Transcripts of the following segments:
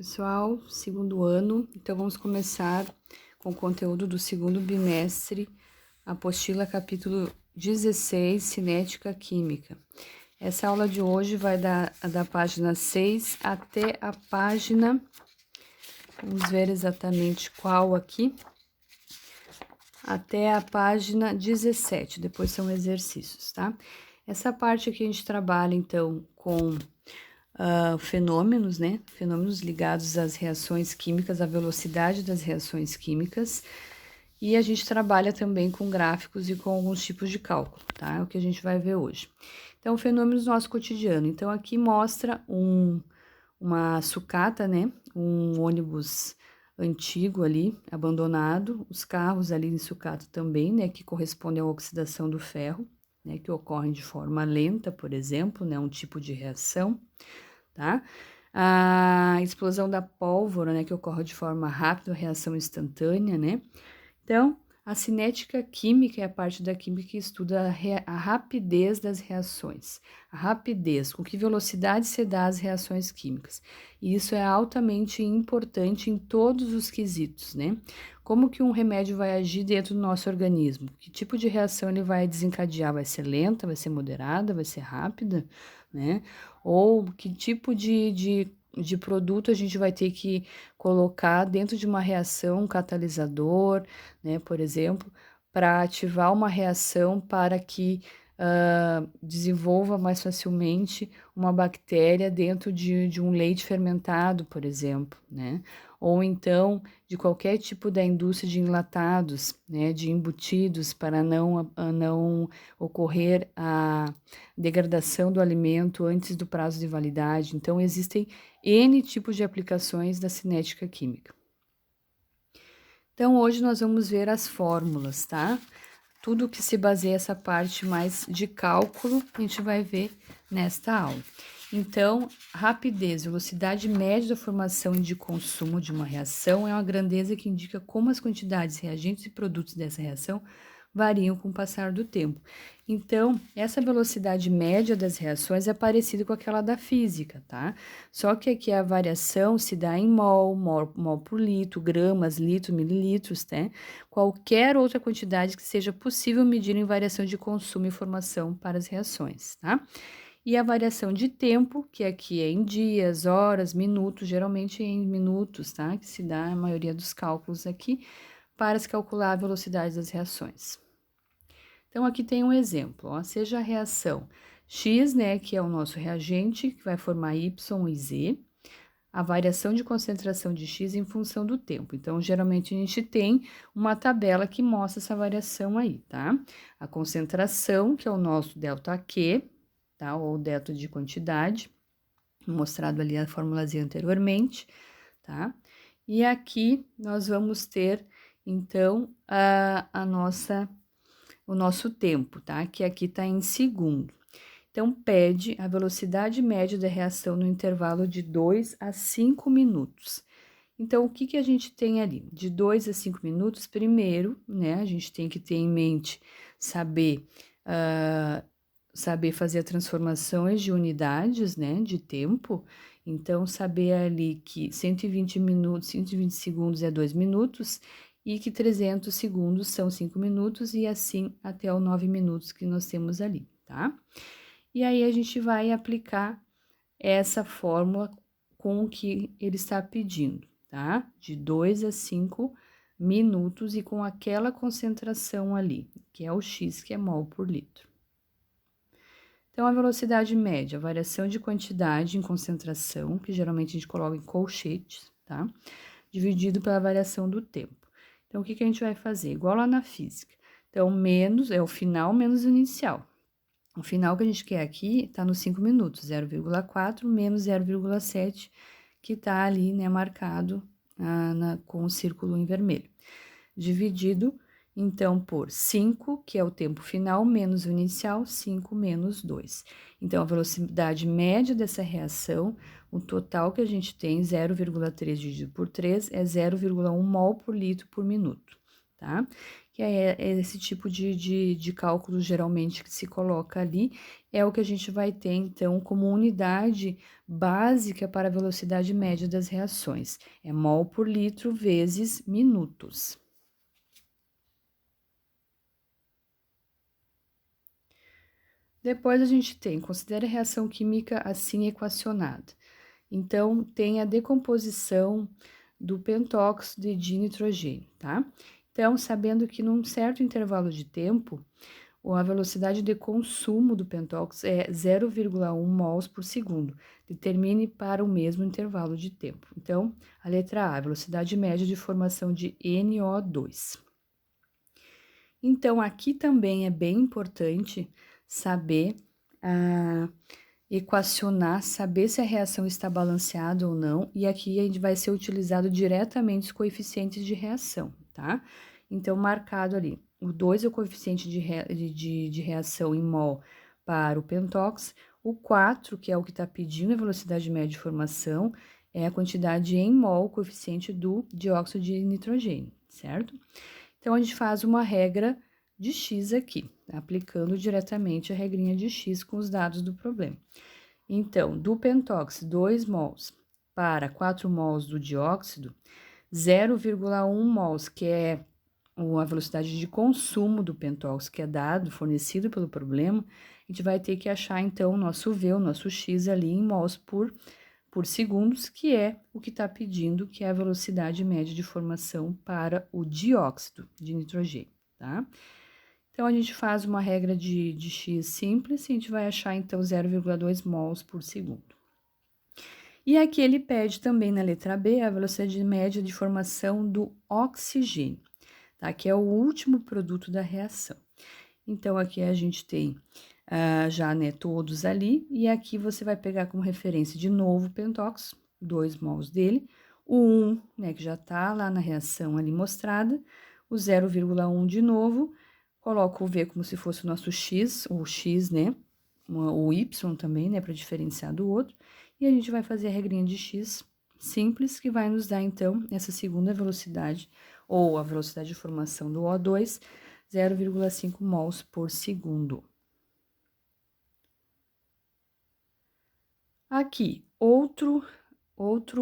Pessoal, segundo ano, então vamos começar com o conteúdo do segundo bimestre, apostila capítulo 16, Cinética Química. Essa aula de hoje vai da página 6 até a página, vamos ver exatamente qual aqui, até a página 17, depois são exercícios, tá? Essa parte aqui a gente trabalha, então, com fenômenos, né? Fenômenos ligados às reações químicas, à velocidade das reações químicas. E a gente trabalha também com gráficos e com alguns tipos de cálculo, tá? É o que a gente vai ver hoje. Então, fenômenos do nosso cotidiano. Então, aqui mostra uma sucata, né? Um ônibus antigo ali, abandonado. Os carros ali em sucata também, né? Que correspondem à oxidação do ferro, né? Que ocorrem de forma lenta, por exemplo, né? Um tipo de reação, tá? A explosão da pólvora, né, que ocorre de forma rápida, reação instantânea, né? Então, a cinética química é a parte da química que estuda a rapidez das reações. A rapidez, com que velocidade se dá as reações químicas. E isso é altamente importante em todos os quesitos, né? Como que um remédio vai agir dentro do nosso organismo? Que tipo de reação ele vai desencadear? Vai ser lenta, vai ser moderada, vai ser rápida, né? Ou que tipo de produto a gente vai ter que colocar dentro de uma reação, um catalisador, né, por exemplo, para ativar uma reação para que desenvolva mais facilmente uma bactéria dentro de um leite fermentado, por exemplo, né? Ou então de qualquer tipo da indústria de enlatados, né, de embutidos, para não ocorrer a degradação do alimento antes do prazo de validade. Então, existem N tipos de aplicações da cinética química. Então, hoje nós vamos ver as fórmulas, tá? Tudo que se baseia essa parte mais de cálculo, a gente vai ver nesta aula. Então, rapidez, velocidade média da formação e de consumo de uma reação é uma grandeza que indica como as quantidades, reagentes e produtos dessa reação variam com o passar do tempo. Então, essa velocidade média das reações é parecida com aquela da física, tá? Só que aqui a variação se dá em mol por litro, gramas, litros, mililitros, né? Qualquer outra quantidade que seja possível medir em variação de consumo e formação para as reações, tá? E a variação de tempo, que aqui é em dias, horas, minutos, geralmente em minutos, tá? Que se dá a maioria dos cálculos aqui, para se calcular a velocidade das reações. Então, aqui tem um exemplo, ó, seja a reação X, né, que é o nosso reagente, que vai formar Y e Z, a variação de concentração de X em função do tempo. Então, geralmente a gente tem uma tabela que mostra essa variação aí, tá? A concentração, que é o nosso ΔQ, tá? Ou delta de quantidade, mostrado ali a formulazinha anteriormente, tá? E aqui nós vamos ter, então, o nosso tempo, tá? Que aqui tá em segundo. Então, pede a velocidade média da reação no intervalo de 2 a 5 minutos. Então, o que que a gente tem ali? De 2 a 5 minutos, primeiro, né? A gente tem que ter em mente saber, saber fazer transformações de unidades, né? De tempo. Então, saber ali que 120 minutos, 120 segundos é 2 minutos e que 300 segundos são 5 minutos e assim até os 9 minutos que nós temos ali, tá? E aí a gente vai aplicar essa fórmula com o que ele está pedindo, tá? De 2 a 5 minutos e com aquela concentração ali, que é o X, que é mol por litro. Então, a velocidade média, a variação de quantidade em concentração, que geralmente a gente coloca em colchetes, tá? Dividido pela variação do tempo. Então, o que que a gente vai fazer? Igual lá na física. Então, menos é o final menos o inicial. O final que a gente quer aqui está nos 5 minutos, 0,4 menos 0,7, que está ali, né, marcado com o círculo em vermelho. Dividido, então, por 5, que é o tempo final, menos o inicial, 5 menos 2. Então, a velocidade média dessa reação, o total que a gente tem, 0,3 dividido por 3, é 0,1 mol por litro por minuto, tá? que é esse tipo de cálculo geralmente que se coloca ali, é o que a gente vai ter, então, como unidade básica para a velocidade média das reações. É mol por litro vezes minutos. Depois a gente tem, considere a reação química assim equacionada. Então, tem a decomposição do pentóxido de nitrogênio, tá? Então, sabendo que num certo intervalo de tempo, a velocidade de consumo do pentóxido é 0,1 mols por segundo. Determine para o mesmo intervalo de tempo. Então, a letra A, velocidade média de formação de NO2. Então, aqui também é bem importante saber equacionar, saber se a reação está balanceada ou não, e aqui a gente vai ser utilizado diretamente os coeficientes de reação, tá? Então, marcado ali, o 2 é o coeficiente de reação em mol para o pentóx, o 4, que é o que está pedindo a velocidade média de formação, é a quantidade em mol, o coeficiente do dióxido de nitrogênio, certo? Então, a gente faz uma regra de X aqui, aplicando diretamente a regrinha de X com os dados do problema. Então, do pentóxido, 2 mols para 4 mols do dióxido, 0,1 mols, que é a velocidade de consumo do pentóxido que é dado, fornecido pelo problema, a gente vai ter que achar, então, o nosso V, o nosso X ali em mols por segundos, que é o que está pedindo, que é a velocidade média de formação para o dióxido de nitrogênio, tá? Então, a gente faz uma regra de X simples e a gente vai achar, então, 0,2 mols por segundo. E aqui ele pede também na letra B a velocidade média de formação do oxigênio, tá? Que é o último produto da reação. Então, aqui a gente tem já, né, todos ali, e aqui você vai pegar como referência de novo o pentóxido, 2 mols dele, o 1, né, que já tá lá na reação ali mostrada, o 0,1 de novo, coloco o V como se fosse o nosso X, o X, né, o Y também, né, para diferenciar do outro, e a gente vai fazer a regrinha de X simples, que vai nos dar, então, essa segunda velocidade, ou a velocidade de formação do O2, 0,5 mols por segundo. Aqui, outro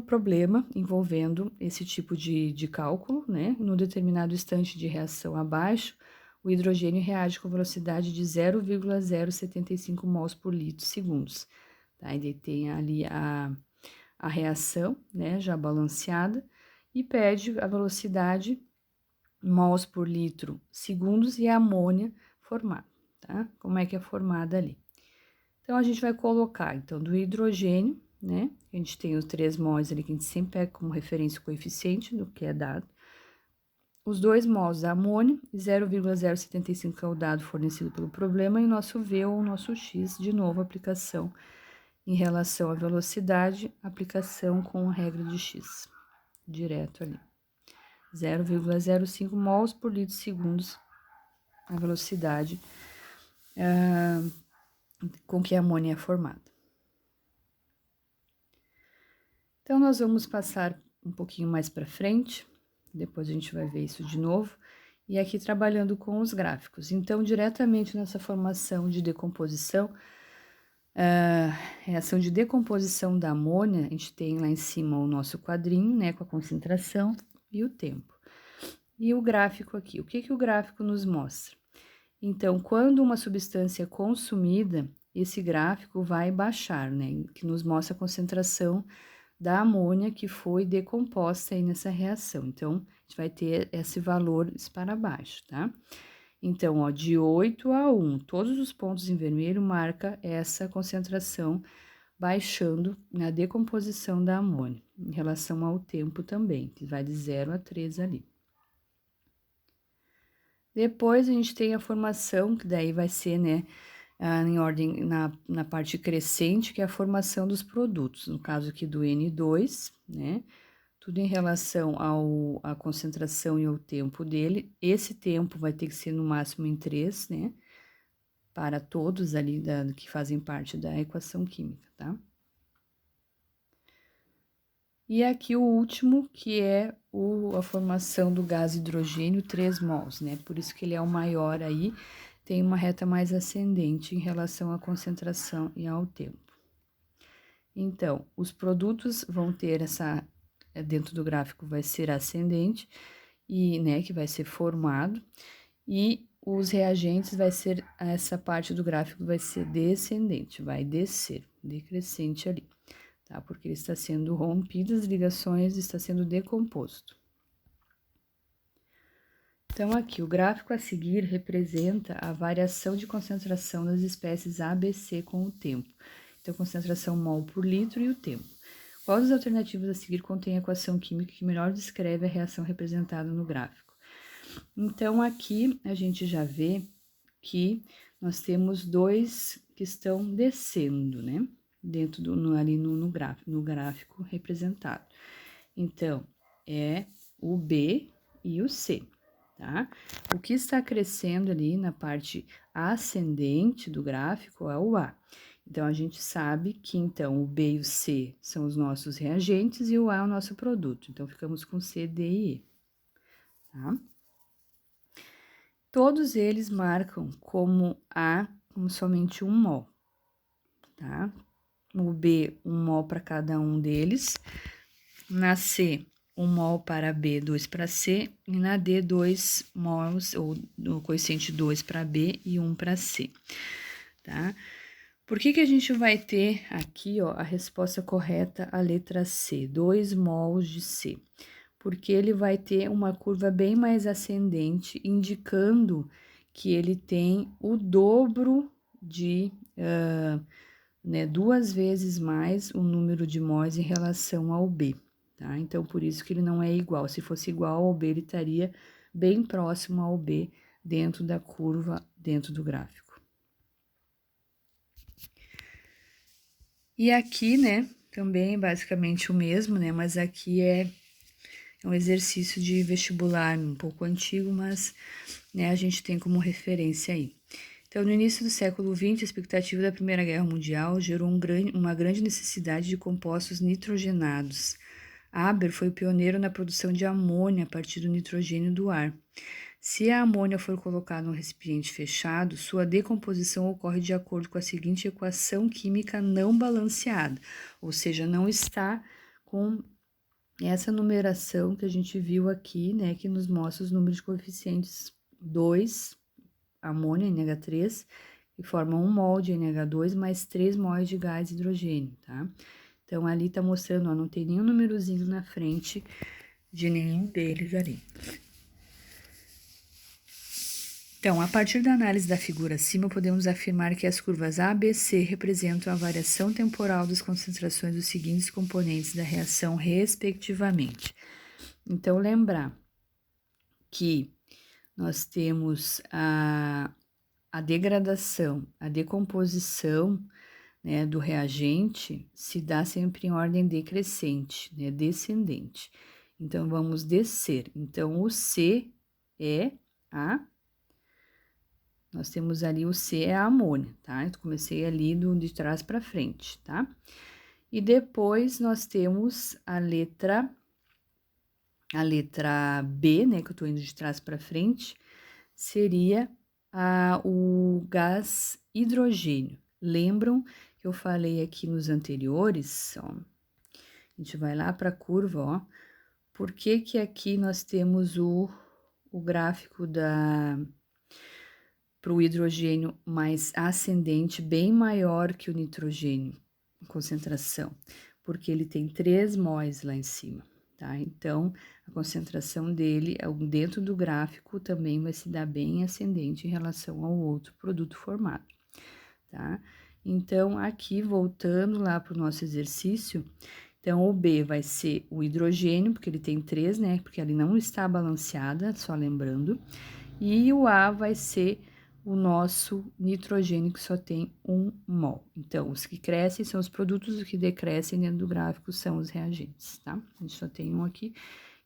problema envolvendo esse tipo de cálculo, né? No determinado instante de reação abaixo, o hidrogênio reage com velocidade de 0,075 mols por litro segundos. Tá? E tem ali a reação, né, já balanceada, e pede a velocidade mols por litro segundos e a amônia formada, tá? Como é que é formada ali. Então, a gente vai colocar, então, do hidrogênio, né? A gente tem os 3 mols ali que a gente sempre pega como referência o coeficiente do que é dado. Os 2 mols da amônia, 0,075 é o dado fornecido pelo problema, e o nosso V ou o nosso X, de novo, aplicação em relação à velocidade, aplicação com a regra de X, direto ali. 0,05 mols por litro segundos, a velocidade com que a amônia é formada. Então, nós vamos passar um pouquinho mais para frente, depois a gente vai ver isso de novo, e aqui trabalhando com os gráficos. Então, diretamente nessa formação de decomposição, reação de decomposição da amônia, a gente tem lá em cima o nosso quadrinho, né, com a concentração e o tempo. E o gráfico aqui, o que o gráfico nos mostra? Então, quando uma substância é consumida, esse gráfico vai baixar, né, que nos mostra a concentração da amônia que foi decomposta aí nessa reação. Então, a gente vai ter esse valor para baixo, tá? Então, ó, de 8 a 1, todos os pontos em vermelho marca essa concentração baixando na decomposição da amônia, em relação ao tempo também, que vai de 0 a 3 ali. Depois, a gente tem a formação, que daí vai ser, né, em ordem, na parte crescente, que é a formação dos produtos, no caso aqui do N2, né, tudo em relação à concentração e ao tempo dele. Esse tempo vai ter que ser no máximo em 3, né, para todos ali que fazem parte da equação química, tá? E aqui o último, que é a formação do gás hidrogênio, 3 mols, né? Por isso que ele é o maior aí, tem uma reta mais ascendente em relação à concentração e ao tempo. Então, os produtos vão ter dentro do gráfico vai ser ascendente, e, né, que vai ser formado, e os reagentes vai ser, essa parte do gráfico vai ser descendente, vai descer, decrescente ali, tá? Porque ele está sendo rompido, as ligações está sendo decomposto. Então, aqui, o gráfico a seguir representa a variação de concentração das espécies A, B, C com o tempo. Então, concentração mol por litro e o tempo. Qual das alternativas a seguir contém a equação química que melhor descreve a reação representada no gráfico? Então, aqui a gente já vê que nós temos dois que estão descendo, né? Dentro ali no gráfico representado. Então, é o B e o C, tá? O que está crescendo ali na parte ascendente do gráfico é o A. Então, a gente sabe que, então, o B e o C são os nossos reagentes e o A é o nosso produto. Então, ficamos com C, D e E, tá? Todos eles marcam como A, como somente 1 mol, tá? O B, 1 mol para cada um deles. Na C, 1 mol para B, 2 para C. E na D, 2 mols, ou no coeficiente 2 para B e 1 para C, tá? Por que a gente vai ter aqui, ó, a resposta correta, a letra C, 2 mols de C? Porque ele vai ter uma curva bem mais ascendente, indicando que ele tem o dobro de, né, 2 vezes mais o número de mols em relação ao B, tá? Então, por isso que ele não é igual. Se fosse igual ao B, ele estaria bem próximo ao B dentro da curva, dentro do gráfico. E aqui, né, também basicamente o mesmo, né, mas aqui é um exercício de vestibular um pouco antigo, mas, né, a gente tem como referência aí. Então, no início do século XX, a expectativa da Primeira Guerra Mundial gerou uma grande necessidade de compostos nitrogenados. Haber foi o pioneiro na produção de amônia a partir do nitrogênio do ar. Se a amônia for colocada num recipiente fechado, sua decomposição ocorre de acordo com a seguinte equação química não balanceada, ou seja, não está com essa numeração que a gente viu aqui, né, que nos mostra os números de coeficientes 2, amônia, NH3, que formam 1 mol de NH2 mais 3 mols de gás hidrogênio, tá? Então, ali tá mostrando, ó, não tem nenhum númerozinho na frente de nenhum deles ali. Então, a partir da análise da figura acima, podemos afirmar que as curvas A, B, C representam a variação temporal das concentrações dos seguintes componentes da reação, respectivamente. Então, lembrar que nós temos a degradação, a decomposição, né, do reagente se dá sempre em ordem decrescente, né, descendente. Então, vamos descer. Então, o C é nós temos ali o C é a amônia, tá? Eu comecei ali de trás para frente, tá? E depois nós temos a letra B, né, que eu tô indo de trás para frente, seria o gás hidrogênio. Lembram que eu falei aqui nos anteriores, ó, a gente vai lá para a curva, ó, por que que aqui nós temos o gráfico para o hidrogênio mais ascendente, bem maior que o nitrogênio, em concentração, porque ele tem 3 mols lá em cima, tá? Então, a concentração dele, dentro do gráfico, também vai se dar bem ascendente em relação ao outro produto formado, tá? Então, aqui, voltando lá para o nosso exercício, então, o B vai ser o hidrogênio, porque ele tem 3, né? Porque ele não está balanceada, só lembrando. E o A vai ser o nosso nitrogênio, que só tem 1 mol. Então, os que crescem são os produtos, os que decrescem dentro do gráfico são os reagentes, tá? A gente só tem um aqui,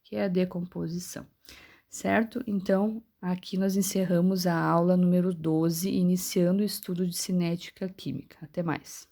que é a decomposição, certo? Então, aqui nós encerramos a aula número 12, iniciando o estudo de cinética química. Até mais!